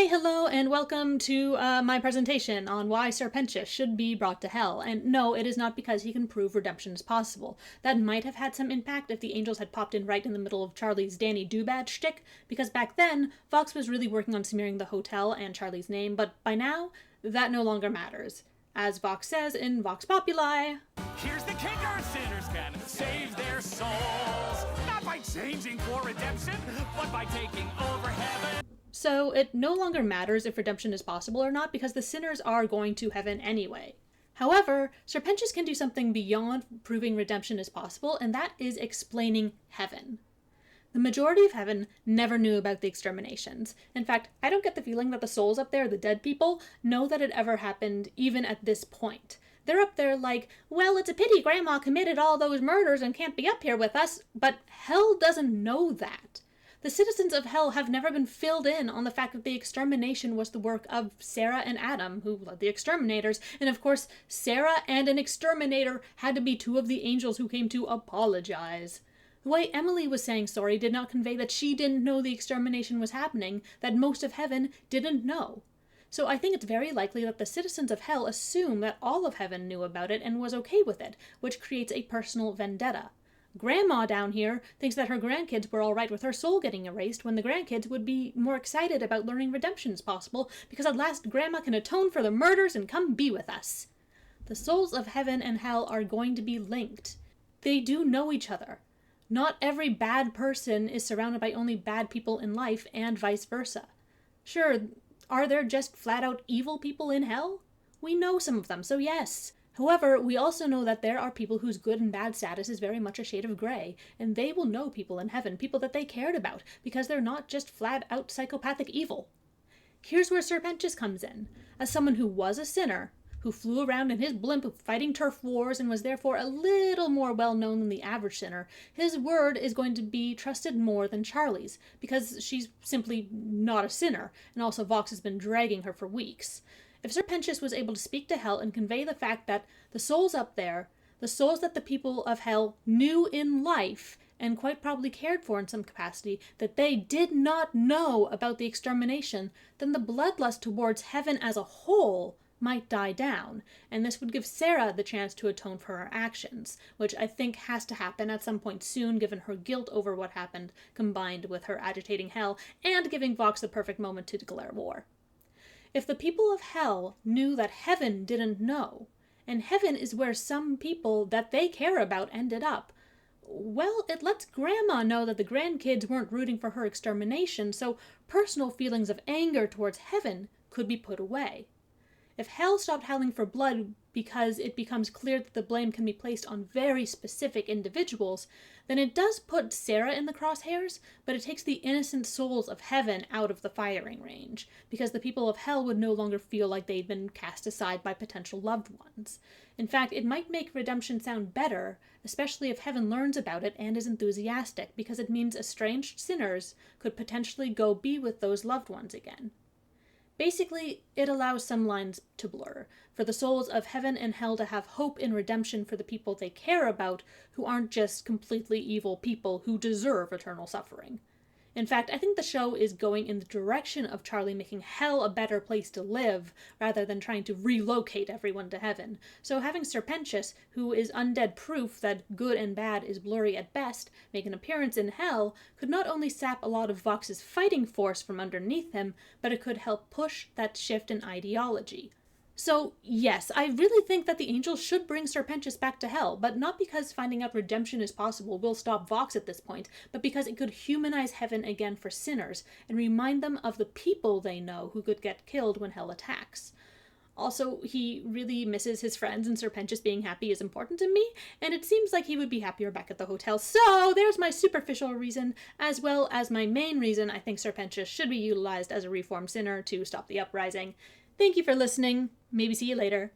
Hi, hello, and welcome to my presentation on why Sir Pentious should be brought to hell. And no, it is not because he can prove redemption is possible. That might have had some impact if the angels had popped in right in the middle of Charlie's Danny Do-Bad shtick, because back then, Vox was really working on smearing the hotel and Charlie's name, but by now, that no longer matters. As Vox says in Vox Populi, "Here's the kicker, sinners can save their souls, not by changing for redemption, but by taking over heaven." So it no longer matters if redemption is possible or not because the sinners are going to heaven anyway. However, Sir Pentious can do something beyond proving redemption is possible, and that is explaining heaven. The majority of heaven never knew about the exterminations. In fact, I don't get the feeling that the souls up there, the dead people, know that it ever happened even at this point. They're up there like, well, it's a pity Grandma committed all those murders and can't be up here with us, but hell doesn't know that. The citizens of hell have never been filled in on the fact that the extermination was the work of Sarah and Adam, who led the exterminators, and of course, Sarah and an exterminator had to be two of the angels who came to apologize. The way Emily was saying sorry did not convey that she didn't know the extermination was happening, that most of heaven didn't know. So I think it's very likely that the citizens of hell assume that all of heaven knew about it and was okay with it, which creates a personal vendetta. Grandma down here thinks that her grandkids were all right with her soul getting erased when the grandkids would be more excited about learning redemption is possible because at last Grandma can atone for the murders and come be with us. The souls of heaven and hell are going to be linked. They do know each other. Not every bad person is surrounded by only bad people in life and vice versa. Sure, are there just flat-out evil people in hell? We know some of them, so yes. However, we also know that there are people whose good and bad status is very much a shade of gray, and they will know people in heaven, people that they cared about, because they're not just flat-out psychopathic evil. Here's where Sir Pentious comes in. As someone who was a sinner, who flew around in his blimp fighting turf wars and was therefore a little more well-known than the average sinner, his word is going to be trusted more than Charlie's, because she's simply not a sinner, and also Vox has been dragging her for weeks. If Sir Pentious was able to speak to hell and convey the fact that the souls up there, the souls that the people of hell knew in life, and quite probably cared for in some capacity, that they did not know about the extermination, then the bloodlust towards heaven as a whole might die down, and this would give Sarah the chance to atone for her actions, which I think has to happen at some point soon given her guilt over what happened, combined with her agitating hell, and giving Vox the perfect moment to declare war. If the people of hell knew that heaven didn't know, and heaven is where some people that they care about ended up, well, it lets Grandma know that the grandkids weren't rooting for her extermination, so personal feelings of anger towards heaven could be put away. If hell stopped howling for blood because it becomes clear that the blame can be placed on very specific individuals, then it does put Sarah in the crosshairs, but it takes the innocent souls of heaven out of the firing range, because the people of hell would no longer feel like they'd been cast aside by potential loved ones. In fact, it might make redemption sound better, especially if heaven learns about it and is enthusiastic, because it means estranged sinners could potentially go be with those loved ones again. Basically, it allows some lines to blur, for the souls of heaven and hell to have hope in redemption for the people they care about, who aren't just completely evil people who deserve eternal suffering. In fact, I think the show is going in the direction of Charlie making hell a better place to live, rather than trying to relocate everyone to heaven. So having Sir Pentious, who is undead proof that good and bad is blurry at best, make an appearance in hell, could not only sap a lot of Vox's fighting force from underneath him, but it could help push that shift in ideology. So, yes, I really think that the angels should bring Sir Pentious back to hell, but not because finding out redemption is possible will stop Vox at this point, but because it could humanize heaven again for sinners, and remind them of the people they know who could get killed when hell attacks. Also, he really misses his friends, and Sir Pentious being happy is important to me, and it seems like he would be happier back at the hotel. So, there's my superficial reason, as well as my main reason I think Sir Pentious should be utilized as a reformed sinner to stop the uprising. Thank you for listening. Maybe see you later.